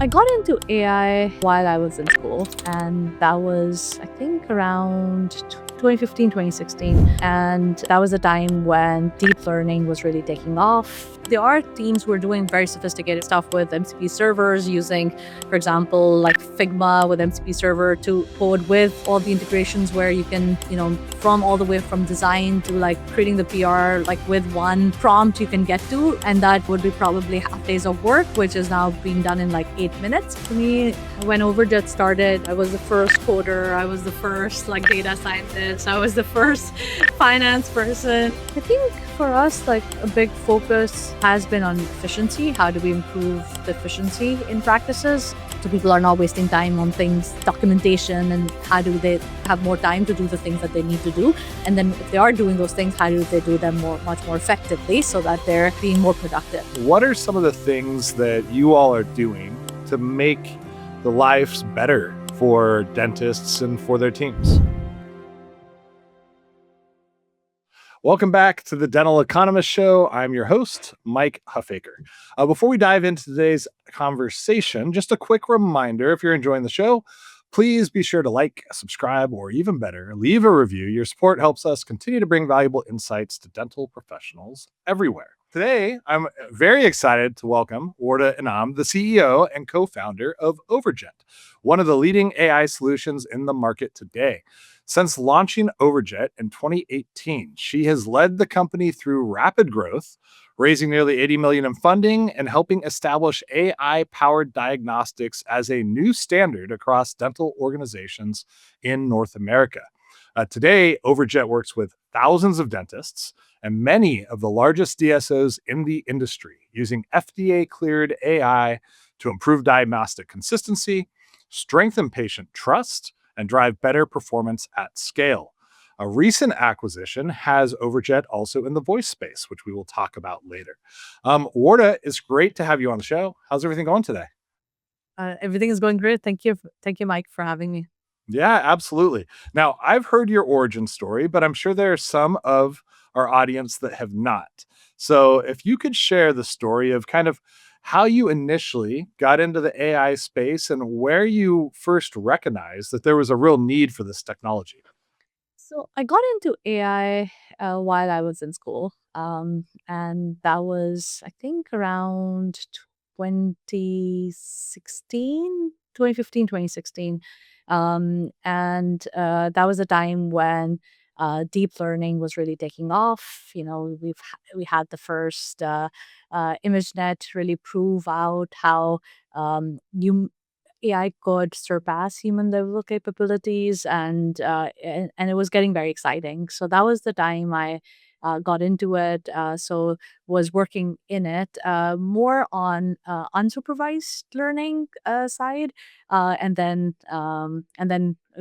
I got into AI while I was in school, and that was, I think, around 2015, 2016. And that was a time when deep learning was really taking off. There are teams who are doing very sophisticated stuff with MCP servers using, for example, like Figma with MCP server to code with all the integrations where you can, from all the way from design to like creating the PR, like with one prompt you can get to. And that would be probably half days of work, which is now being done in like 8 minutes. For me, when Overjet started, I was the first coder, I was the first like data scientist, I was the first finance person. I think for us, like a big focus has been on efficiency. How do we improve the efficiency in practices so people are not wasting time on things, documentation, and how do they have more time to do the things that they need to do? And then if they are doing those things, how do they do them much more effectively so that they're being more productive? What are some of the things that you all are doing to make the lives better for dentists and for their teams? Welcome back to the Dental Economist Show. I'm your host, Mike Huffaker. Before we dive into today's conversation, just a quick reminder, if you're enjoying the show, please be sure to like, subscribe, or even better, leave a review. Your support helps us continue to bring valuable insights to dental professionals everywhere. Today, I'm very excited to welcome Wardah Inam, the CEO and co-founder of Overjet, one of the leading AI solutions in the market today. Since launching Overjet in 2018, she has led the company through rapid growth, raising nearly $80 million in funding and helping establish AI-powered diagnostics as a new standard across dental organizations in North America. Today, Overjet works with thousands of dentists and many of the largest DSOs in the industry, using FDA-cleared AI to improve diagnostic consistency, strengthen patient trust, and drive better performance at scale. A recent acquisition has Overjet also in the voice space, which we will talk about later. Wardah, it's great to have you on the show. How's everything going today? Everything is going great. Thank you, Mike, for having me. Yeah, absolutely. Now, I've heard your origin story, but I'm sure there are some of our audience that have not. So if you could share the story of kind of how you initially got into the AI space and where you first recognized that there was a real need for this technology. So I got into AI while I was in school, and that was, I think, around 2016, 2015, 2016. And that was a time when deep learning was really taking off. We had the first ImageNet really prove out how you AI could surpass human level capabilities, and it was getting very exciting. So that was the time I got into it. So was working in it more on unsupervised learning side, and then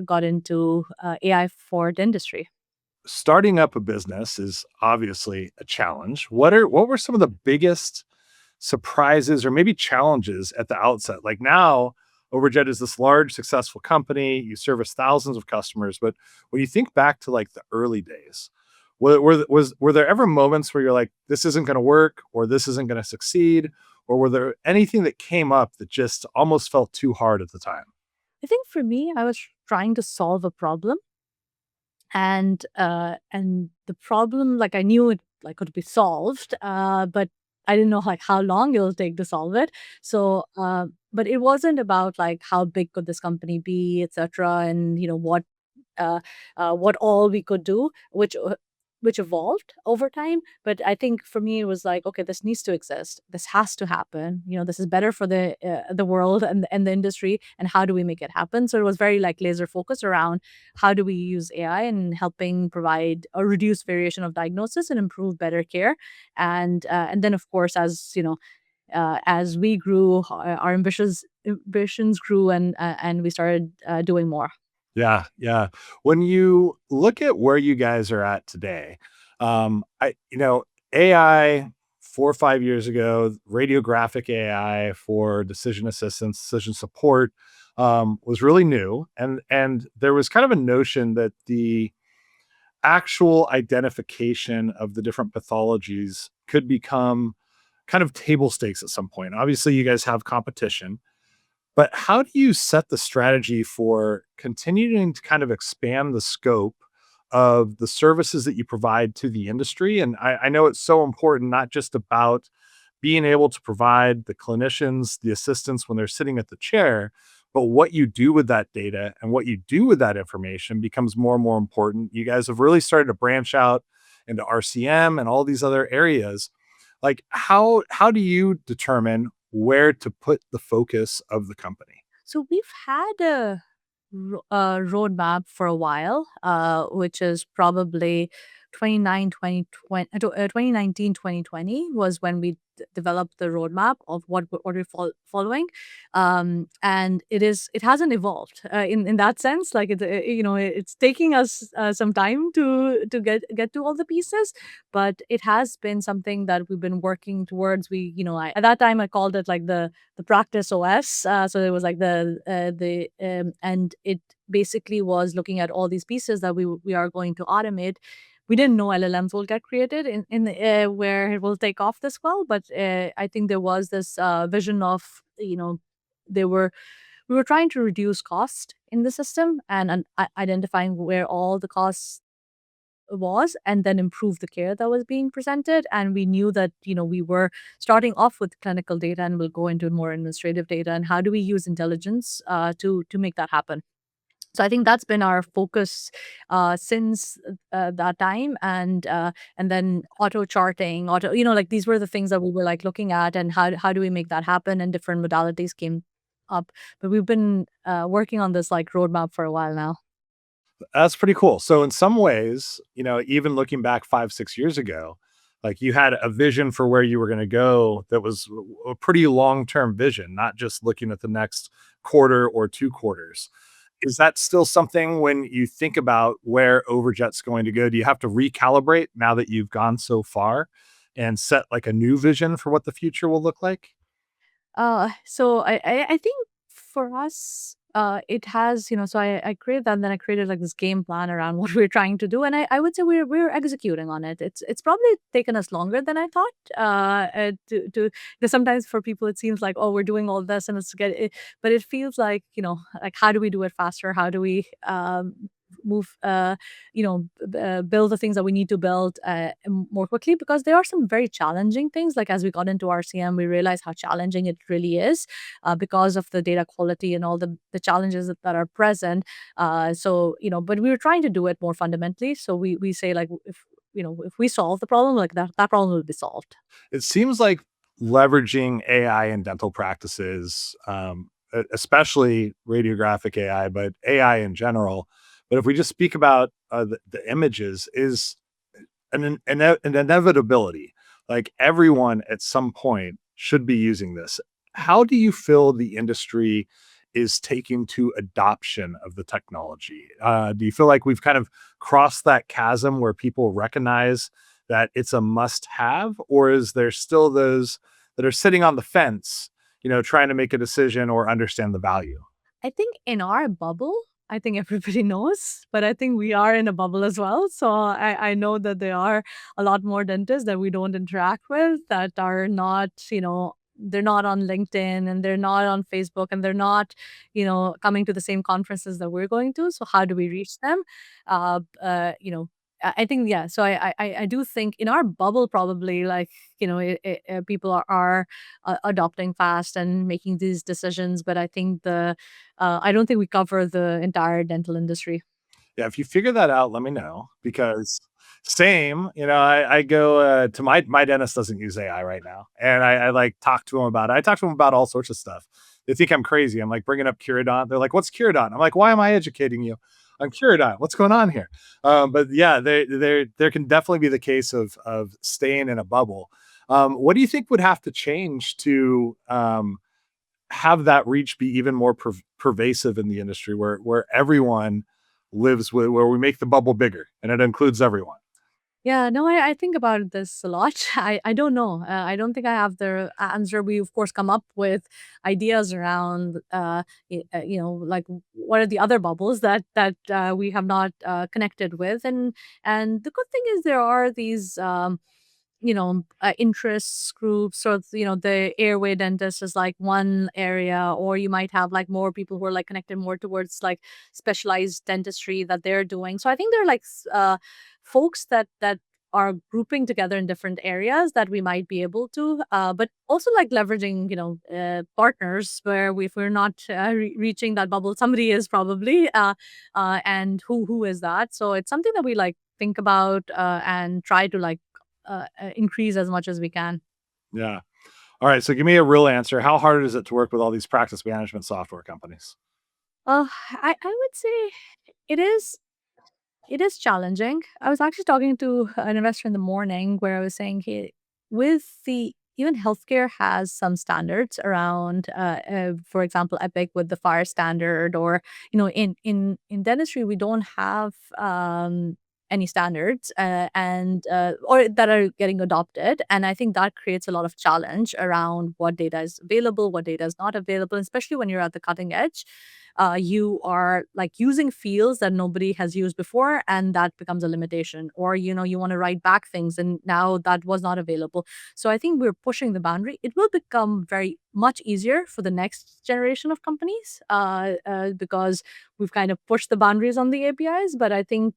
got into AI for dentistry. Starting up a business is obviously a challenge. What were some of the biggest surprises or maybe challenges at the outset? Like now, Overjet is this large, successful company. You service thousands of customers, but when you think back to like the early days, were there ever moments where you're like, this isn't going to work, or this isn't going to succeed, or were there anything that came up that just almost felt too hard at the time? I think for me, I was trying to solve a problem, and the problem, like, I knew it like could be solved, but I didn't know like how long it'll take to solve it. So but it wasn't about like how big could this company be, etc., and uh, what all we could do, which evolved over time. But I think for me, it was like, okay, this needs to exist. This has to happen. This is better for the world and the industry. And how do we make it happen? So it was very like laser focused around how do we use AI and helping provide a reduced variation of diagnosis and improve better care. And then of course, as we grew, our ambitions grew, and we started doing more. Yeah, yeah. When you look at where you guys are at today, AI 4 or 5 years ago, radiographic AI for decision assistance, decision support, was really new, and there was kind of a notion that the actual identification of the different pathologies could become kind of table stakes at some point. Obviously, you guys have competition, But how do you set the strategy for continuing to kind of expand the scope of the services that you provide to the industry? And I know it's so important, not just about being able to provide the clinicians the assistance when they're sitting at the chair, but what you do with that data and what you do with that information becomes more and more important. You guys have really started to branch out into RCM and all these other areas. Like how do you determine where to put the focus of the company? So we've had a roadmap for a while, which is probably 2019, 2020 was when we developed the roadmap of what we're following. And it hasn't evolved in that sense. Like it's taking us some time to get to all the pieces, but it has been something that we've been working towards. At that time I called it like the practice OS. So it was like and it basically was looking at all these pieces that we are going to automate. We didn't know LLMs will get created in where it will take off this well, but I think there was this vision of they were we were trying to reduce cost in the system and identifying where all the costs was and then improve the care that was being presented. And we knew that we were starting off with clinical data and we'll go into more administrative data, and how do we use intelligence to make that happen. So I think that's been our focus since that time. And then auto charting, like these were the things that we were like looking at, and how do we make that happen, and different modalities came up. But we've been working on this like roadmap for a while now. That's pretty cool. So in some ways, even looking back 5, 6 years ago, like you had a vision for where you were gonna go that was a pretty long-term vision, not just looking at the next quarter or 2 quarters. Is that still something when you think about where Overjet's going to go? Do you have to recalibrate now that you've gone so far and set like a new vision for what the future will look like? So I think for us, it has, so I created that, and then I created like this game plan around what we're trying to do, and I would say we're executing on it. It's probably taken us longer than I thought. Because sometimes for people it seems like, oh, we're doing all this and but it feels like, like how do we do it faster? How do we move build the things that we need to build more quickly, because there are some very challenging things. Like as we got into RCM, we realized how challenging it really is because of the data quality and all the challenges that are present. But we were trying to do it more fundamentally. So we say like, if we solve the problem, like that problem will be solved. It seems like leveraging AI in dental practices, especially radiographic AI, but AI in general. But if we just speak about the images, is an inevitability. Like everyone at some point should be using this. How do you feel the industry is taking to adoption of the technology? Do you feel like we've kind of crossed that chasm where people recognize that it's a must have, or is there still those that are sitting on the fence, trying to make a decision or understand the value? I think in our bubble, I think everybody knows, but I think we are in a bubble as well. So I know that there are a lot more dentists that we don't interact with, that are not, they're not on LinkedIn and they're not on Facebook and they're not, coming to the same conferences that we're going to. So how do we reach them? Uh, you know, I think, yeah. So I do think in our bubble, probably like, people are adopting fast and making these decisions. But I think I don't think we cover the entire dental industry. Yeah, if you figure that out, let me know because same, I go to my dentist doesn't use AI right now, and I like talk to him about it. I talk to him about all sorts of stuff. They think I'm crazy. I'm like bringing up Curadont. They're like, "What's Curadont?" I'm like, "Why am I educating you on Curadont? What's going on here?" But yeah, there can definitely be the case of staying in a bubble. What do you think would have to change to have that reach be even more pervasive in the industry where everyone lives with where we make the bubble bigger and it includes everyone. Yeah, no, I think about this a lot. I don't know. I don't think I have the answer. We of course come up with ideas around, like what are the other bubbles that we have not connected with, and the good thing is there are these. interests groups. So, the airway dentist is like one area, or you might have like more people who are like connected more towards like specialized dentistry that they're doing. So I think there are like folks that are grouping together in different areas that we might be able to, but also like leveraging, partners where if we're not reaching that bubble, somebody is probably, and who is that? So it's something that we like think about and try to like increase as much as we can. Yeah. All right. So give me a real answer. How hard is it to work with all these practice management software companies? I would say it is it is challenging. I was actually talking to an investor in the morning where I was saying with the even healthcare has some standards around, for example, Epic with the fire standard, or in dentistry we don't have any standards, and or that are getting adopted, and I think that creates a lot of challenge around what data is available, what data is not available, especially when you're at the cutting edge. You are like using fields that nobody has used before, and that becomes a limitation. Or you want to write back things, and now that was not available. So I think we're pushing the boundary. It will become very much easier for the next generation of companies, because we've kind of pushed the boundaries on the APIs. But I think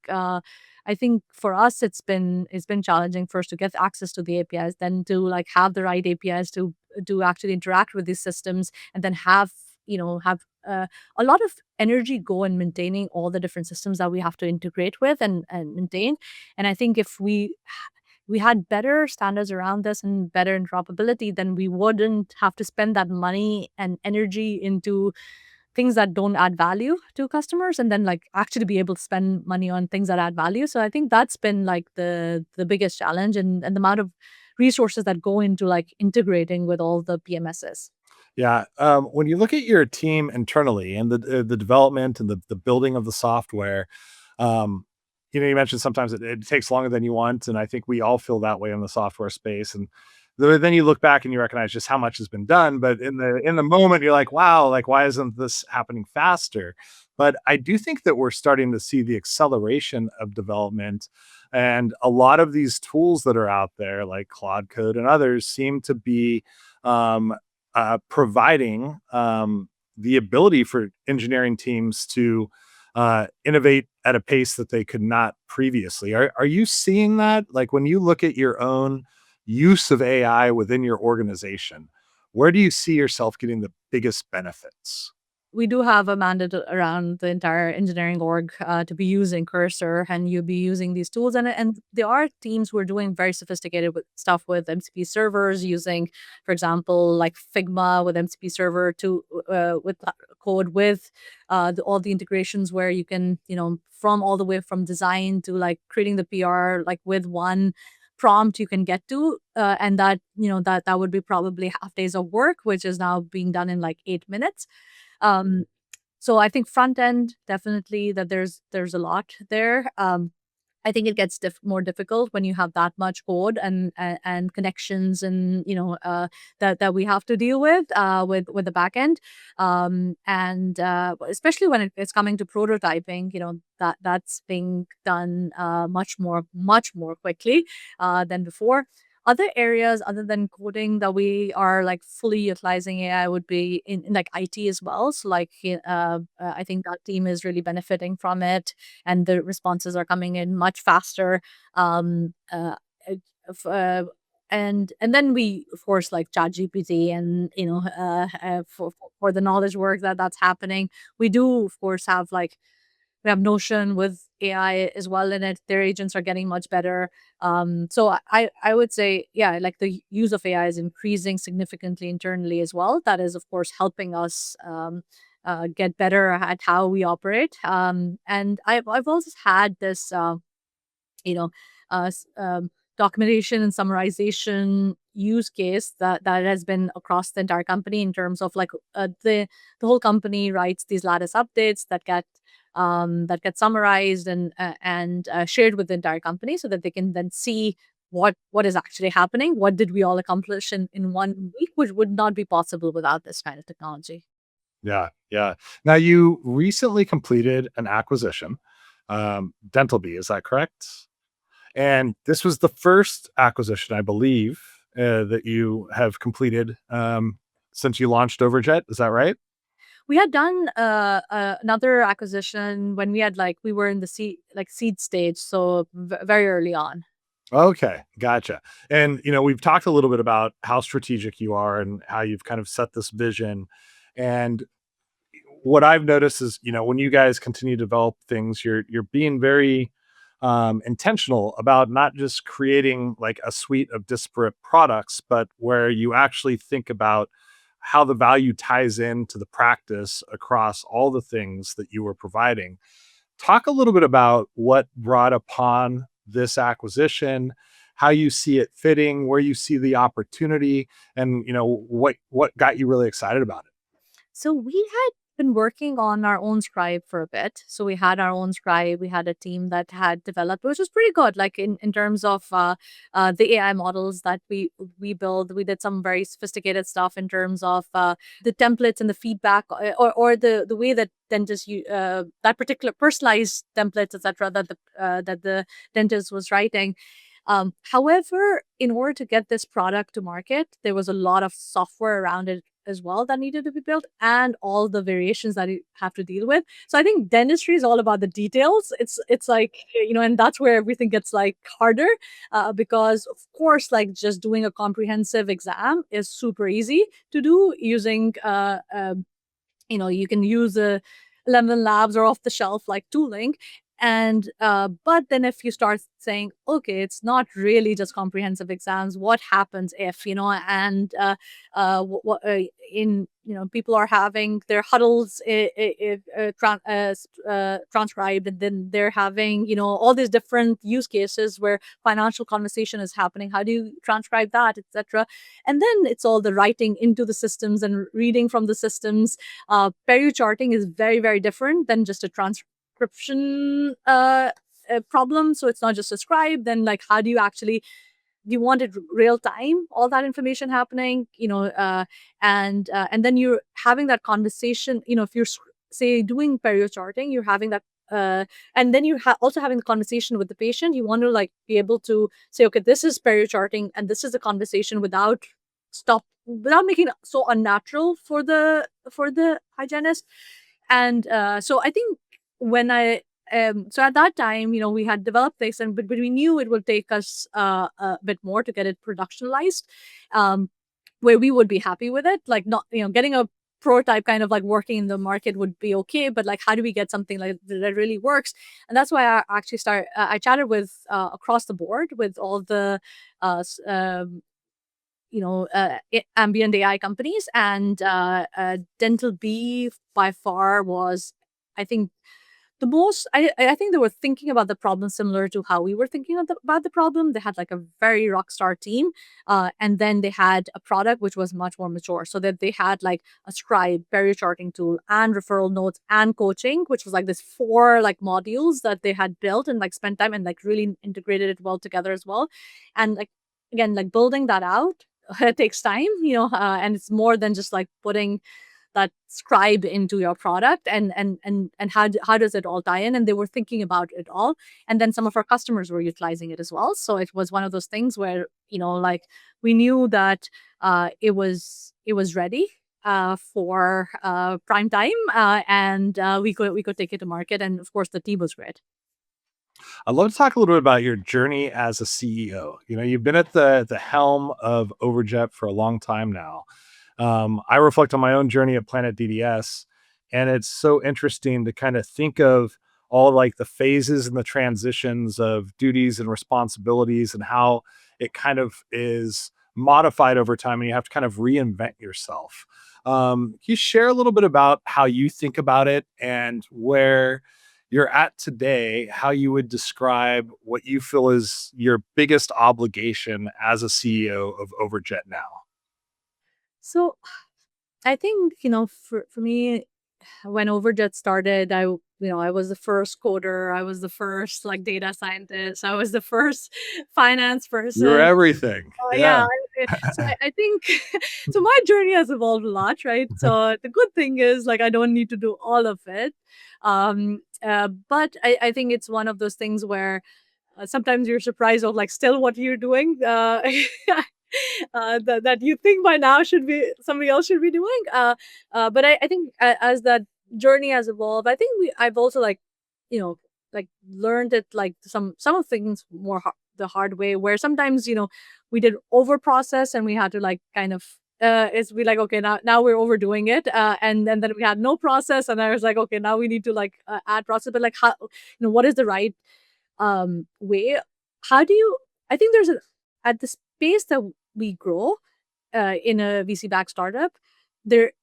for us it's been challenging first to get access to the APIs, then to like have the right APIs to actually interact with these systems, and then have a lot of energy go in maintaining all the different systems that we have to integrate with and maintain. And I think if we had better standards around this and better interoperability, then we wouldn't have to spend that money and energy into things that don't add value to customers, and then like actually be able to spend money on things that add value. So I think that's been like the biggest challenge, and the amount of resources that go into like integrating with all the PMSs. Yeah. When you look at your team internally and the development and the building of the software, um, you mentioned sometimes it takes longer than you want, and I think we all feel that way in the software space. And then you look back and you recognize just how much has been done. But in the moment, you're like, wow, like why isn't this happening faster? But I do think that we're starting to see the acceleration of development, and a lot of these tools that are out there, like Claude Code and others, seem to be um, providing the ability for engineering teams to innovate at a pace that they could not previously. Are you seeing that? Like when you look at your own use of AI within your organization, where do you see yourself getting the biggest benefits? We do have a mandate around the entire engineering org to be using Cursor, and you'll be using these tools. And there are teams who are doing very sophisticated stuff with MCP servers, using, for example, like Figma with MCP server to with code with all the integrations where you can, from all the way from design to like creating the PR, like with one prompt you can get to, and that would be probably half days of work, which is now being done in like 8 minutes. um, so I think front end, definitely that there's a lot there. I think it gets more difficult when you have that much code and connections, and that we have to deal with the back end, and especially when it's coming to prototyping, that's being done much more quickly than before. Other areas other than coding that we are like fully utilizing AI would be in like IT as well. So like I think that team is really benefiting from it, and the responses are coming in much faster. Um, uh, uh, f- uh, and then we of course like ChatGPT, and for the knowledge work that's happening. We do of course have like we have Notion with AI as well in it. Their agents are getting much better. So I would say, yeah, like the use of AI is increasing significantly internally as well. That is of course helping us get better at how we operate. And I've also had this you know, documentation and summarization use case that has been across the entire company, in terms of like the whole company writes these lattice updates that get summarized and shared with the entire company, so that they can then see what is actually happening. What did we all accomplish in 1 week, which would not be possible without this kind of technology. Yeah, yeah. Now you recently completed an acquisition, DentalBee, is that correct? And this was the first acquisition, I believe, that you have completed since you launched Overjet. Is that right? We had done another acquisition when we were in the seed stage, so very early on. Okay, gotcha. And we've talked a little bit about how strategic you are and how you've kind of set this vision. And what I've noticed is, when you guys continue to develop things, you're being very intentional about not just creating like a suite of disparate products, but where you actually think about how the value ties into the practice across all the things that you were providing. Talk a little bit about what brought upon this acquisition, how you see it fitting, where you see the opportunity, and what got you really excited about it. So we had been working on our own scribe for a bit. So we had our own scribe. We had a team that had developed, which was pretty good. Like in terms of the AI models that we build, we did some very sophisticated stuff in terms of the templates and the feedback, or the way that dentists that particular personalized templates, etc. That the dentist was writing. However, in order to get this product to market, there was a lot of software around it as well that needed to be built, and all the variations that you have to deal with. So I think dentistry is all about the details. It's like, and that's where everything gets like harder, because of course, like just doing a comprehensive exam is super easy to do using you can use a Lemon Labs or off the shelf like tooling. And but then if you start saying, okay, it's not really just comprehensive exams, what happens if, and what in people are having their huddles transcribed, and then they're having all these different use cases where financial conversation is happening. How do you transcribe that, etc.? And then it's all the writing into the systems and reading from the systems. Perio charting is very, very different than just a transcription problem. So it's not just a scribe. Then, like, how do you actually do you want it real time? All that information happening, and then you're having that conversation. If you're say doing perio charting, you're having that. And then also having the conversation with the patient. You want to like be able to say, okay, this is perio charting, and this is a conversation without making it so unnatural for the hygienist. And so I think when I so at that time, we had developed this, but we knew it would take us a bit more to get it productionalized, um, where we would be happy with it. Like, not getting a prototype kind of like working in the market would be okay, but like, how do we get something like that really works? And that's why I actually I chatted with across the board with all the uh, s- um, ambient AI companies, and DentalBee by far was, I think, the most. I think they were thinking about the problem similar to how we were thinking about the problem. They had like a very rock star team, and then they had a product which was much more mature. So that they had like a scribe, perio charting tool, and referral notes and coaching, which was like this four like modules that they had built and like spent time and like really integrated it well together as well. And like, again, like building that out it takes time, and it's more than just like putting that scribe into your product, and how does it all tie in. And they were thinking about it all, and then some of our customers were utilizing it as well. So it was one of those things where like we knew that it was ready for prime time, and we could take it to market, and of course the team was great. I'd love to talk a little bit about your journey as a CEO. You've been at the helm of Overjet for a long time now. I reflect on my own journey at Planet DDS, and it's so interesting to kind of think of all like the phases and the transitions of duties and responsibilities and how it kind of is modified over time, and you have to kind of reinvent yourself. Can you share a little bit about how you think about it and where you're at today, how you would describe what you feel is your biggest obligation as a CEO of Overjet now? So I think, for me, when Overjet started, I was the first coder, I was the first like data scientist, I was the first finance You're person. everything. Yeah. Yeah. So I think so my journey has evolved a lot, right? So the good thing is like I don't need to do all of it. But I think it's one of those things where sometimes you're surprised of like still what you're doing. That you think by now should be somebody else should be doing. But I think as that journey has evolved, I think I've also like, like learned it like some of things more the hard way, where sometimes we did over process and we had to like kind of it's be like, okay, now we're overdoing it, and then we had no process, and I was like, okay, now we need to like add process. But like, how, what is the right way? How do you, I think there's a, at the space that we grow in a VC backed startup, there,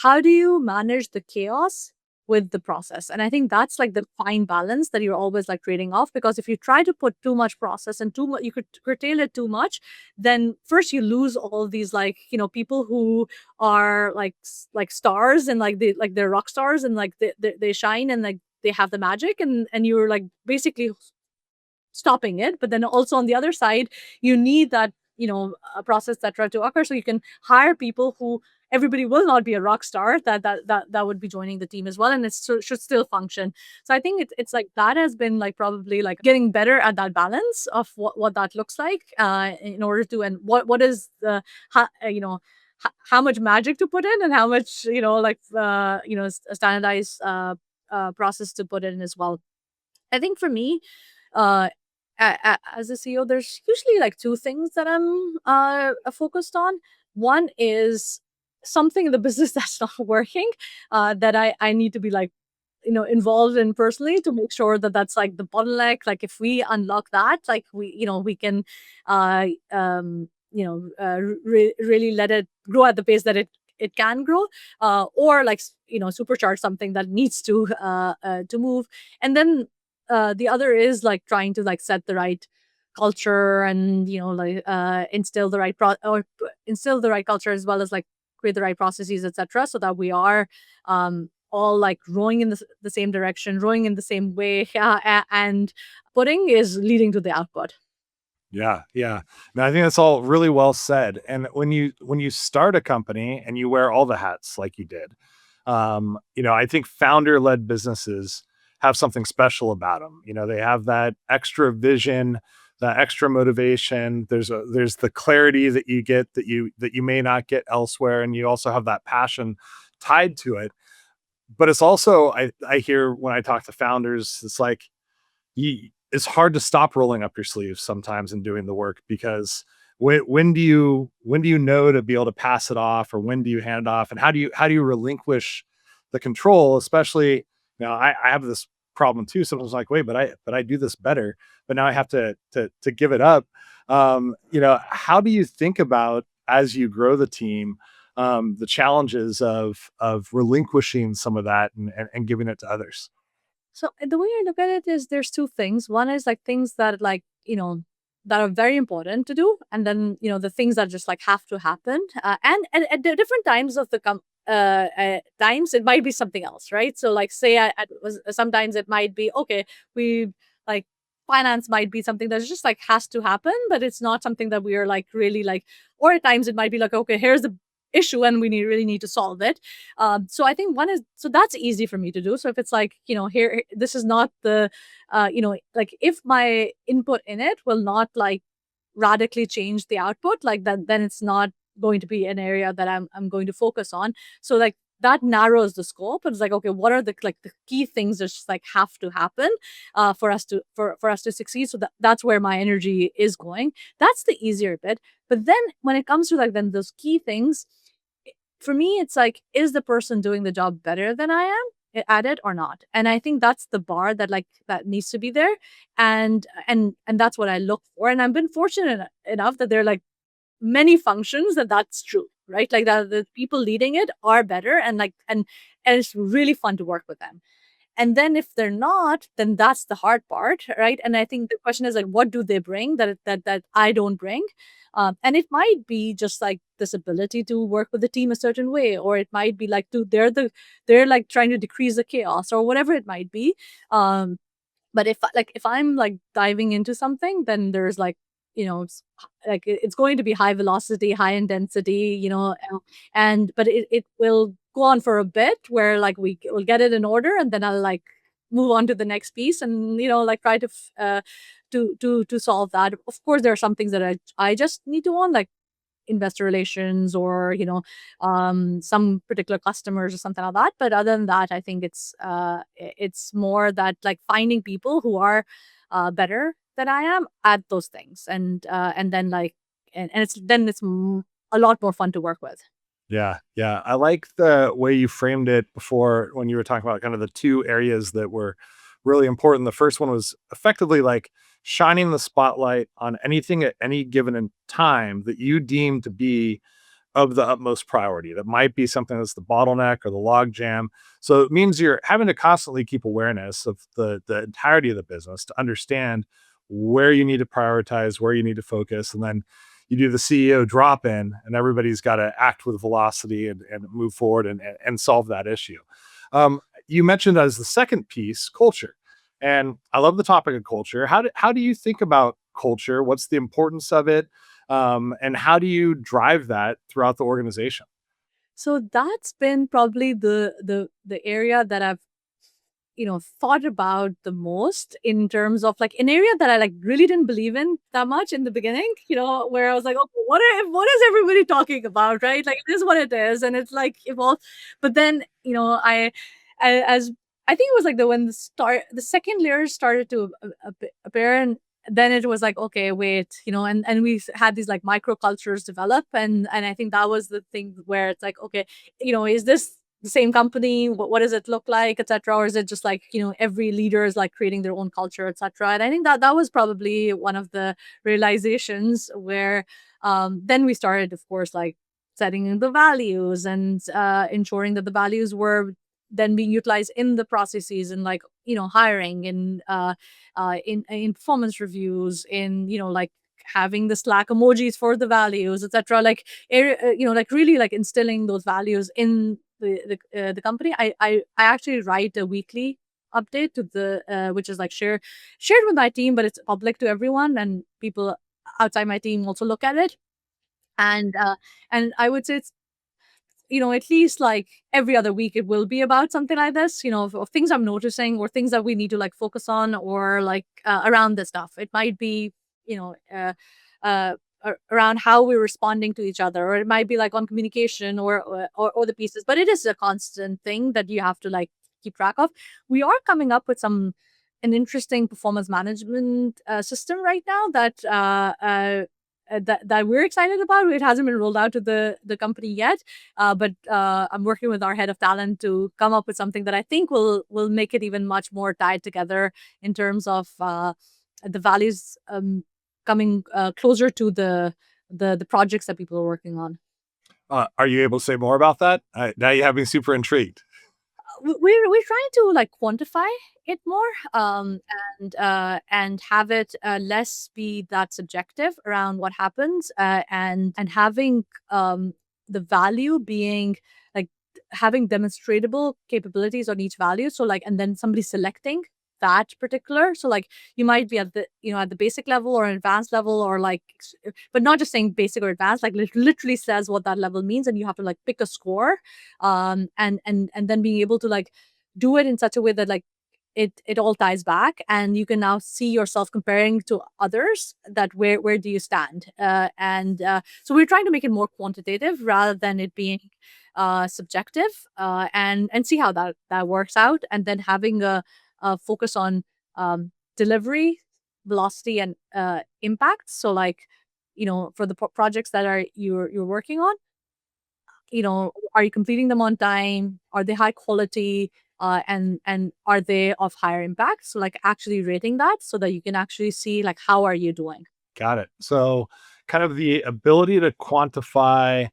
how do you manage the chaos with the process? And I think that's like the fine balance that you're always like trading off, because if you try to put too much process and too much, you could curtail it too much, then first you lose all these like, people who are like like stars, and like they're rock stars, and like they shine, and like they have the magic, and you're like basically stopping it. But then also on the other side, you need that, a process, etc., to occur, so you can hire people who, everybody will not be a rock star, that would be joining the team as well, and it should still function. So I think it's like that has been like probably like getting better at that balance of what that looks like, in order to, and what is the how much magic to put in, and how much like a standardized process to put in as well. I think for me, uh, as a CEO, there's usually like two things that I'm focused on. One is something in the business that's not working, that I need to be like, involved in personally, to make sure that that's like the bottleneck. Like if we unlock that, like we can, really let it grow at the pace that it can grow, or like supercharge something that needs to move. And then the other is like trying to like set the right culture, and like instill the right instill the right culture, as well as like create the right processes, etc., so that we are all like rowing in the same direction, rowing in the same way, and pudding is leading to the output. Yeah, yeah. No, I think that's all really well said. And when you start a company and you wear all the hats like you did, I think founder-led businesses have something special about them. They have that extra vision, that extra motivation. There's the clarity that you get that you may not get elsewhere, and you also have that passion tied to it. But it's also, I hear when I talk to founders, it's like it's hard to stop rolling up your sleeves sometimes and doing the work, because when do you know to be able to pass it off, or when do you hand it off, and how do you relinquish the control? Especially now, I have this problem too. Sometimes like, wait, but I do this better, but now I have to give it up. How do you think about, as you grow the team, the challenges of relinquishing some of that, and giving it to others? So the way I look at it is there's two things. One is like things that like, that are very important to do. And then, the things that just like have to happen. And at the different times of the times, it might be something else, right? So like say sometimes it might be, okay, we like finance might be something that's just like has to happen, but it's not something that we are like really like, or at times it might be like, okay, here's the issue and we really need to solve it. So I think one is, so that's easy for me to do. So if it's like, here, this is not the, like if my input in it will not like radically change the output, like that, then it's not going to be an area that I'm going to focus on. So like that narrows the scope. It's like, okay, what are the like the key things that just like have to happen for us to for us to succeed? So that's where my energy is going. That's the easier bit. But then when it comes to like then those key things, for me, it's like, is the person doing the job better than I am at it or not? And I think that's the bar that like that needs to be there, and that's what I look for. And I've been fortunate enough that there are like many functions that that's true, right? Like that the people leading it are better, and like and it's really fun to work with them. And then if they're not, then that's the hard part, right? And I think the question is like, what do they bring that I don't bring? And it might be just like this ability to work with the team a certain way, or it might be like they're like trying to decrease the chaos, or whatever it might be. Um, but if I'm like diving into something, then there's like, like it's going to be high velocity, high intensity, and but it will go on for a bit where like we'll get it in order, and then I'll like move on to the next piece and, like try to solve that. Of course, there are some things that I just need to own, like investor relations or, some particular customers or something like that. But other than that, I think it's more that like finding people who are better than I am at those things. And then like, and it's a lot more fun to work with. Yeah, yeah. I like the way you framed it before when you were talking about kind of the two areas that were really important. The first one was effectively like shining the spotlight on anything at any given time that you deem to be of the utmost priority. That might be something that's the bottleneck or the log jam. So it means you're having to constantly keep awareness of the entirety of the business to understand where you need to prioritize, where you need to focus, and then you do the CEO drop in, and everybody's got to act with velocity and move forward and solve that issue. You mentioned as the second piece, culture, and I love the topic of culture. How do you think about culture? What's the importance of it? And how do you drive that throughout the organization? So that's been probably the area that I've thought about the most, in terms of like an area that I like really didn't believe in that much in the beginning, where I was like, okay, what is everybody talking about, right? Like, it is what it is, and it's like evolved. But then, as I think it was like the second layer started to appear, and then it was like, okay, wait, and we had these like microcultures develop, and I think that was the thing where it's like, okay, is this the same company? What does it look like, etc.? Or is it just like, every leader is like creating their own culture, etc.? And I think that was probably one of the realizations where then we started, of course, like setting the values and ensuring that the values were then being utilized in the processes, and like, hiring and in performance reviews, in, like having the Slack emojis for the values, etc. Like, like really like instilling those values in the company. I actually write a weekly update to the which is like shared with my team, but it's public to everyone, and people outside my team also look at it. And I would say it's, at least like every other week it will be about something like this, of things I'm noticing or things that we need to like focus on, or like around this stuff. It might be, you know, uh, uh, around how we're responding to each other, or it might be like on communication, or the pieces. But it is a constant thing that you have to like keep track of. We are coming up with an interesting performance management system right now that we're excited about. It hasn't been rolled out to the company yet, but I'm working with our head of talent to come up with something that I think will make it even much more tied together in terms of the values coming closer to the projects that people are working on. Are you able to say more about that? Now you have me super intrigued. We're trying to like quantify it more, and have it less be that subjective around what happens, and having the value being like having demonstrable capabilities on each value. So like, and then somebody selecting that particular. So like, you might be at the basic level or advanced level, or like but not just saying basic or advanced, like literally says what that level means, and you have to like pick a score, and then being able to like do it in such a way that like it all ties back, and you can now see yourself comparing to others, that where do you stand, and so we're trying to make it more quantitative rather than it being subjective, and see how that works out, and then having a focus on delivery, velocity, and impact. So like, for the projects that you're working on, are you completing them on time? Are they high quality? And are they of higher impact? So like actually rating that, so that you can actually see like how are you doing. Got it. So, kind of the ability to quantify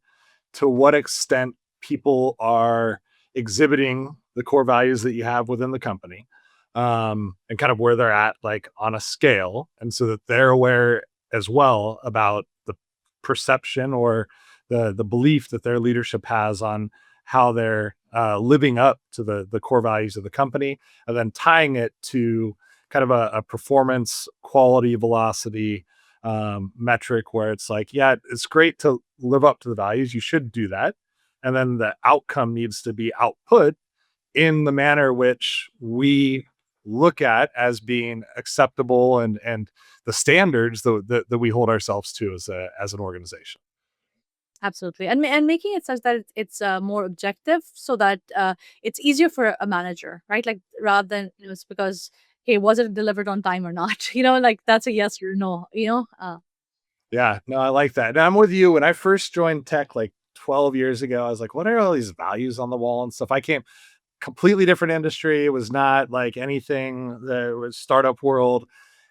to what extent people are exhibiting the core values that you have within the company, and kind of where they're at, like on a scale, and so that they're aware as well about the perception or the belief that their leadership has on how they're living up to the core values of the company, and then tying it to kind of a performance, quality, velocity metric where it's like, yeah, it's great to live up to the values. You should do that. And then the outcome needs to be output in the manner which we look at as being acceptable and the standards that we hold ourselves to as an organization. Absolutely. And making it such that it's more objective so that it's easier for a manager, right? Like rather than, it's because, hey, was it delivered on time or not? Like that's a yes or no, Yeah, no, I like that. And I'm with you. When I first joined tech like 12 years ago, I was like, what are all these values on the wall and stuff? I came completely different industry. It was not like anything that was startup world,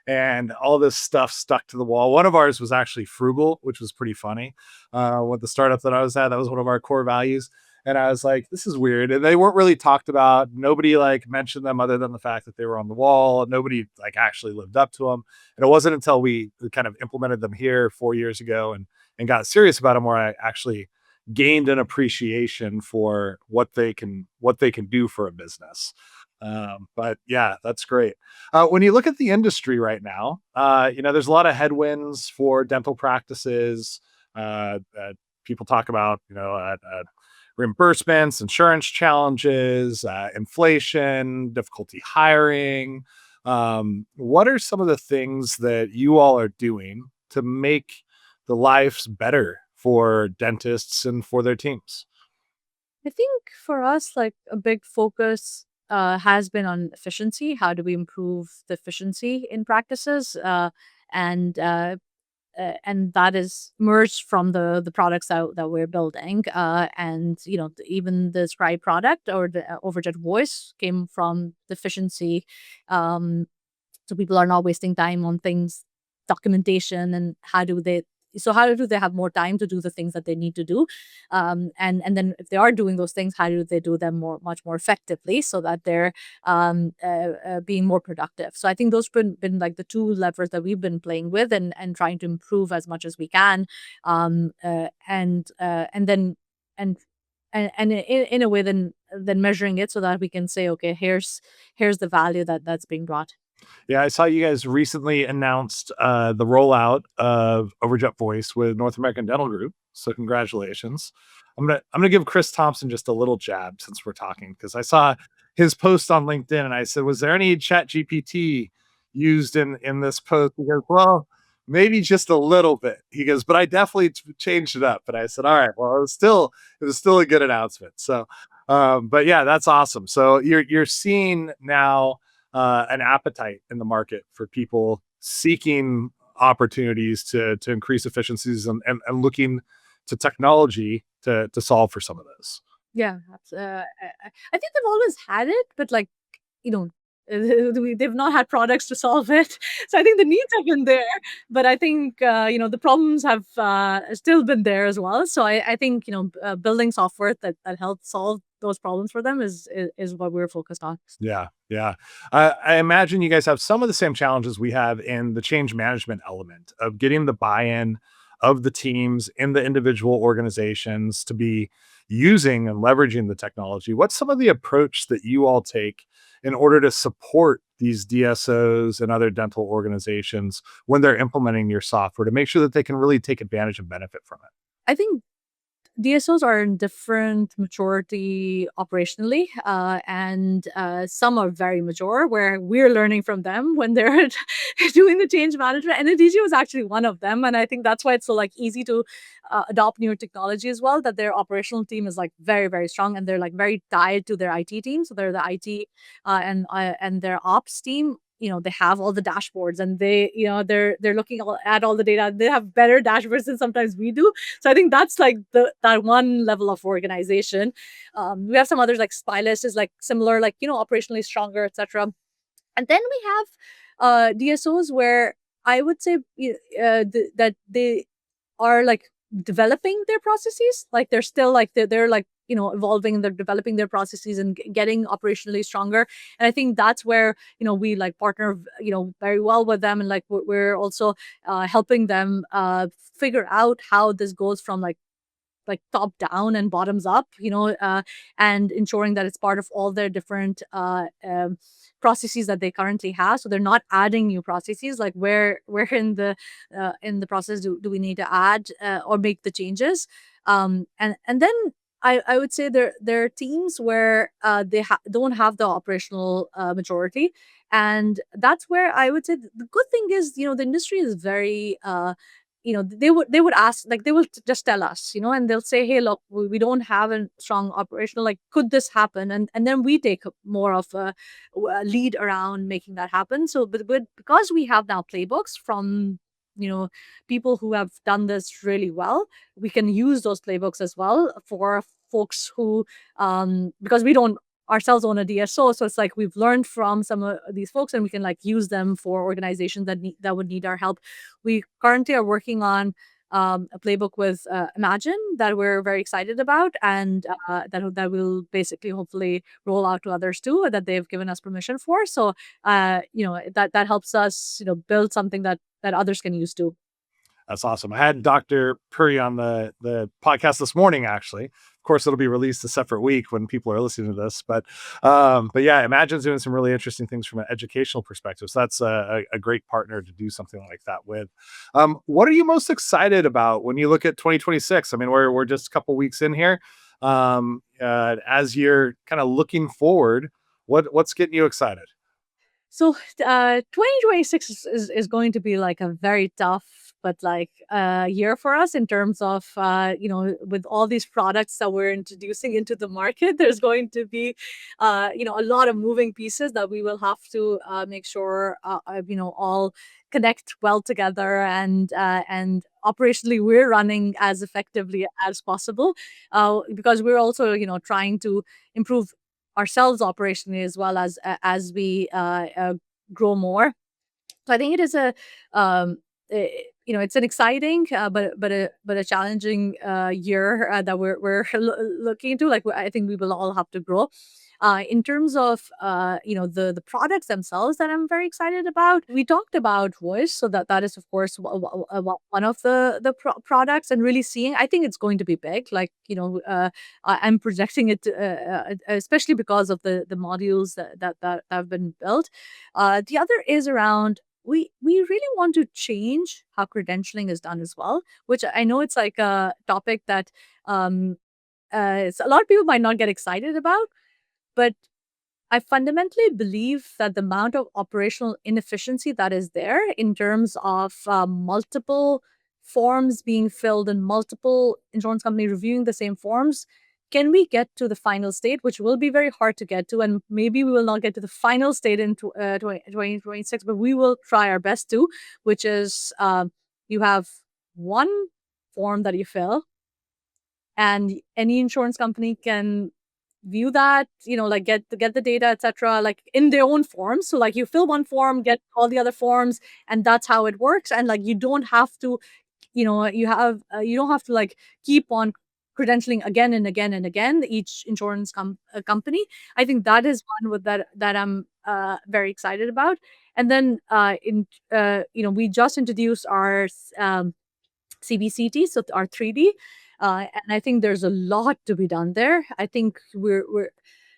and all this stuff stuck to the wall. One of ours was actually frugal, which was pretty funny. With the startup that I was at, that was one of our core values. And I was like, this is weird. And they weren't really talked about. Nobody like mentioned them other than the fact that they were on the wall. Nobody like actually lived up to them. And it wasn't until we kind of implemented them here 4 years ago and got serious about them where I actually gained an appreciation for what they can do for a business. But yeah, that's great. When you look at the industry right now, there's a lot of headwinds for dental practices. People talk about reimbursements, insurance challenges, inflation, difficulty hiring. What are some of the things that you all are doing to make the lives better for dentists and for their teams? I think for us, like a big focus has been on efficiency. How do we improve the efficiency in practices? And that is merged from the products that we're building. And even the Scribe product or the Overjet Voice came from the efficiency. Um, so people are not wasting time on things, documentation, and how do they have more time to do the things that they need to do, and then if they are doing those things, how do they do them much more effectively so that they're being more productive. So I think those been like the two levers that we've been playing with and trying to improve as much as we can, and then and in a way then measuring it so that we can say, okay, here's the value that's being brought. Yeah, I saw you guys recently announced the rollout of Overjet Voice with North American Dental Group. So congratulations. I'm gonna give Chris Thompson just a little jab since we're talking because I saw his post on LinkedIn and I said, "Was there any Chat GPT used in this post?" He goes, "Well, maybe just a little bit." He goes, "But I definitely changed it up." And I said, "All right, well, it was still a good announcement." So, but yeah, that's awesome. So you're seeing now an appetite in the market for people seeking opportunities to increase efficiencies and looking to technology to solve for some of this. Yeah, I think they've always had it, but like, you know, they've not had products to solve it. So I think the needs have been there, but I think the problems have still been there as well. So I think building software that helps solve those problems for them is what we're focused on. Yeah, yeah. I imagine you guys have some of the same challenges we have in the change management element of getting the buy-in of the teams in the individual organizations to be using and leveraging the technology. What's some of the approach that you all take in order to support these DSOs and other dental organizations when they're implementing your software to make sure that they can really take advantage and benefit from it? I think DSOs are in different maturity operationally, and some are very mature, where we're learning from them when they're doing the change management. And NDG was actually one of them, and I think that's why it's so like easy to adopt newer technology as well. That their operational team is like very very strong, and they're like very tied to their IT team. So they're the IT and their ops team. They have all the dashboards, and they're looking at all the data. They have better dashboards than sometimes we do. So I think that's like that one level of organization. We have some others like Spylist is like similar, like operationally stronger, etc. And then we have DSOs where I would say that they are like developing their processes. Like they're still like they're like evolving, and they're developing their processes and getting operationally stronger. And I think that's where we like partner very well with them, and like we're also helping them figure out how this goes from like top down and bottoms up, and ensuring that it's part of all their different processes that they currently have. So they're not adding new processes. Like where in the process do we need to add or make the changes? And then I would say there are teams where they don't have the operational majority, and that's where I would say the good thing is, the industry is very they would ask, like, they will just tell us, and they'll say, hey, look, we don't have a strong operational, like, could this happen, and then we take more of a lead around making that happen. So but because we have now playbooks from people who have done this really well, we can use those playbooks as well for folks who, because we don't ourselves own a DSO, so it's like we've learned from some of these folks, and we can, like, use them for organizations that would need our help. We currently are working on a playbook with Imagine that we're very excited about, and that will basically hopefully roll out to others too, that they've given us permission for. So that helps us build something that others can use too. That's awesome. I had Dr. Puri on the podcast this morning, actually. Of course, it'll be released a separate week when people are listening to this. But yeah, Imagine's doing some really interesting things from an educational perspective. So that's a great partner to do something like that with. What are you most excited about when you look at 2026? I mean, we're just a couple weeks in here. As you're kind of looking forward, what's getting you excited? So 2026 is going to be like a very tough but like year for us in terms of with all these products that we're introducing into the market. There's going to be a lot of moving pieces that we will have to make sure all connect well together, and operationally we're running as effectively as possible, because we're also trying to improve ourselves operationally as well as we grow more. So I think it is it's an exciting but a challenging year that we're looking into. Like, I think we will all have to grow. In terms of the products themselves that I'm very excited about, we talked about voice, so that is of course one of the products, and really seeing, I think it's going to be big. Like, I'm projecting it, especially because of the modules that have been built. The other is around, we really want to change how credentialing is done as well, which I know it's like a topic that a lot of people might not get excited about, but I fundamentally believe that the amount of operational inefficiency that is there in terms of multiple forms being filled and multiple insurance companies reviewing the same forms, can we get to the final state, which will be very hard to get to, and maybe we will not get to the final state in 2026, but we will try our best to, which is you have one form that you fill, and any insurance company can view that, like get the data, etc., like in their own forms. So like you fill one form, get all the other forms, and that's how it works. And like you don't have to, you don't have to like keep on credentialing again and again and again each insurance company. I think that is one with that I'm very excited about. And then we just introduced our CBCT, so our 3D. And I think there's a lot to be done there. I think we're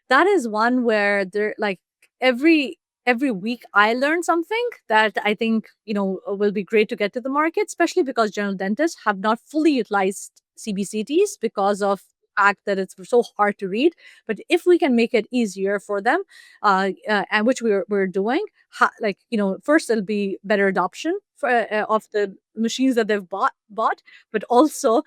that is one where there, like, every week I learn something that I think will be great to get to the market, especially because general dentists have not fully utilized CBCTs because of the fact that it's so hard to read. But if we can make it easier for them, and which we're doing, like, first it'll be better adoption of the machines that they've bought, but also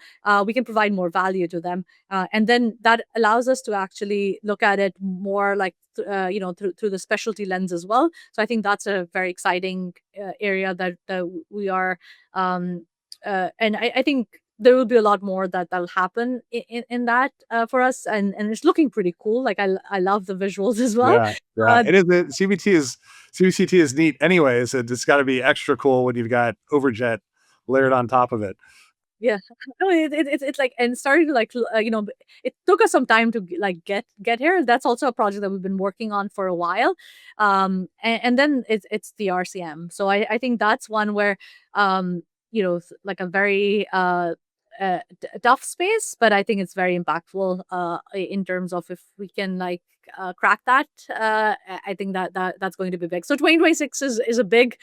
we can provide more value to them, and then that allows us to actually look at it more like through the specialty lens as well. So I think that's a very exciting area that we are, and I think there will be a lot more that'll happen in that for us, and it's looking pretty cool. Like, I love the visuals as well. Yeah, yeah. Uh, It is CBCT is neat anyways. It's got to be extra cool when you've got Overjet layered on top of it. Yeah. No, it's like, and starting to like, it took us some time to like get here. That's also a project that we've been working on for a while. And then it's the RCM. So I think that's one where, like a very tough space, but I think it's very impactful in terms of if we can like crack that. I think that's going to be big. So 2026 is a big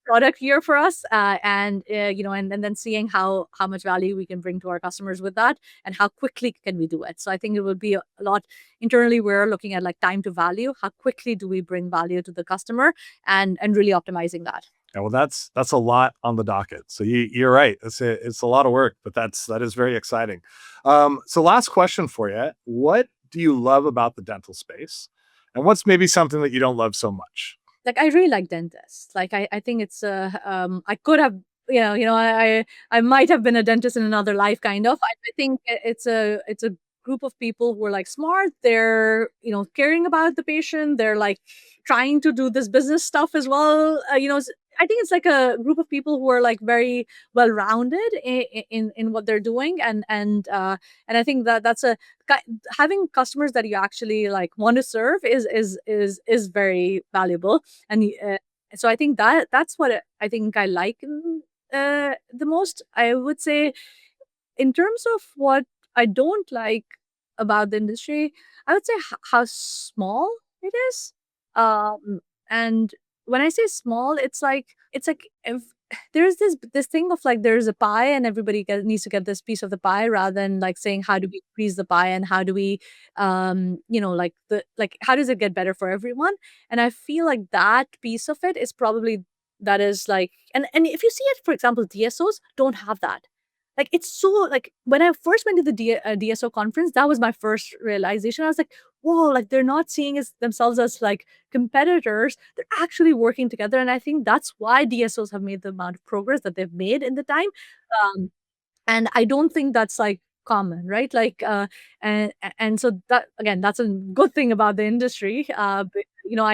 product year for us, and then seeing how much value we can bring to our customers with that, and how quickly can we do it. So I think it will be a lot. Internally, we're looking at like time to value. How quickly do we bring value to the customer, and really optimizing that. Yeah, well, that's a lot on the docket. So you're right. It's a lot of work, but that is very exciting. So last question for you: what do you love about the dental space, and what's maybe something that you don't love so much? Like, I really like dentists. Like, I think it's I could have, I might have been a dentist in another life, kind of. I think it's a group of people who are like smart. They're, caring about the patient. They're like trying to do this business stuff as well. I think it's like a group of people who are like very well rounded in what they're doing, and I think that's having customers that you actually like want to serve is very valuable. And so I think that's what I think I like the most. I would say, in terms of what I don't like about the industry, I would say how small it is. And when I say small, it's like if there's this thing of like there's a pie and everybody needs to get this piece of the pie, rather than like saying how do we increase the pie, and how do we like how does it get better for everyone. And I feel like that piece of it is probably, that is like, and if you see it, for example, DSOs don't have that. Like, it's so like, when I first went to the DSO conference, that was my first realization. I was like, whoa, like they're not seeing themselves as like competitors. They're actually working together. And I think that's why DSOs have made the amount of progress that they've made in the time. Um, and I don't think that's like common, right? Like, and so that, again, that's a good thing about the industry. I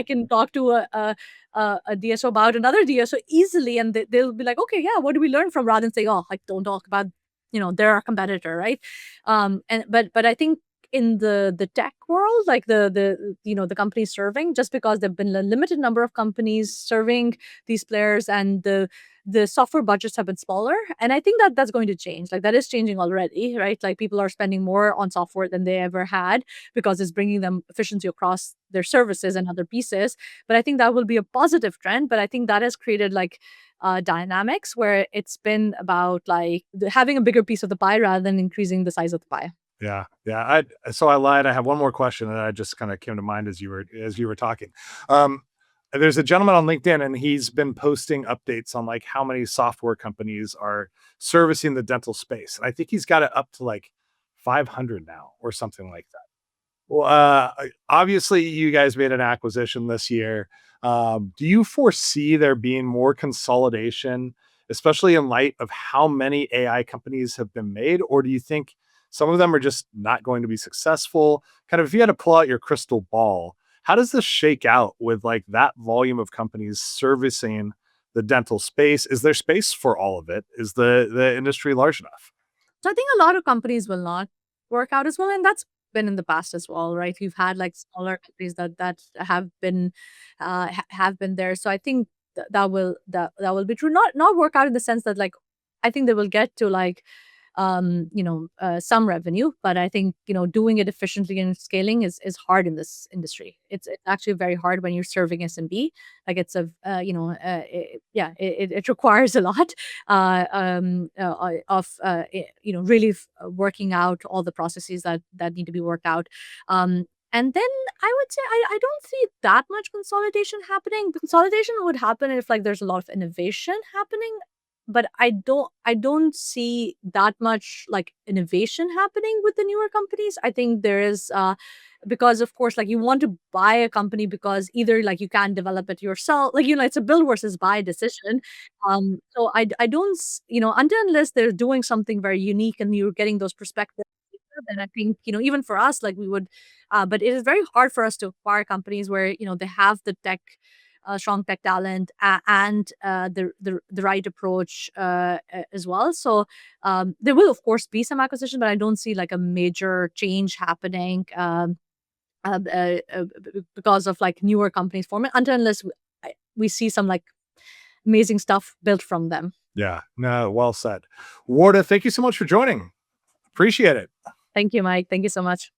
can talk to a DSO about another DSO easily, and they'll be like, okay, yeah, what do we learn from, rather than say, oh, like, don't talk about, they're our competitor, right? And but I think in the tech world, like the companies serving, just because there've been a limited number of companies serving these players, and the software budgets have been smaller, and I think that that's going to change. Like, that is changing already, right? Like, people are spending more on software than they ever had, because it's bringing them efficiency across their services and other pieces. But I think that will be a positive trend. But I think that has created like dynamics where it's been about like having a bigger piece of the pie rather than increasing the size of the pie. Yeah, yeah. So I lied. I have one more question that I just kind of came to mind as you were talking. Um, there's a gentleman on LinkedIn, and he's been posting updates on like how many software companies are servicing the dental space, and I think he's got it up to like 500 now or something like that. Well, obviously, you guys made an acquisition this year. Do you foresee there being more consolidation, especially in light of how many AI companies have been made? Or do you think some of them are just not going to be successful? Kind of, if you had to pull out your crystal ball, how does this shake out with like that volume of companies servicing the dental space? Is there space for all of it? Is the industry large enough? So I think a lot of companies will not work out as well, and that's been in the past as well, right? We've had like smaller companies that have been there. So I think that will be true. Not work out in the sense that, like, I think they will get to like some revenue, but I think doing it efficiently and scaling is hard in this industry. It's actually very hard when you're serving SMB. Like, it's it requires a lot of really working out all the processes that need to be worked out. And then I would say I don't see that much consolidation happening. Consolidation would happen if like there's a lot of innovation happening, but I don't see that much like innovation happening with the newer companies. I think there is because, of course, like, you want to buy a company because either like you can develop it yourself, like, it's a build versus buy decision. So I don't until unless they're doing something very unique and you're getting those perspectives, then I think even for us, like, we would but it is very hard for us to acquire companies where they have the tech, strong tech talent, and the right approach as well. So there will, of course, be some acquisition, but I don't see like a major change happening because of like newer companies forming, until unless we see some like amazing stuff built from them. Yeah, no, well said. Wardah, thank you so much for joining. Appreciate it. Thank you, Mike. Thank you so much.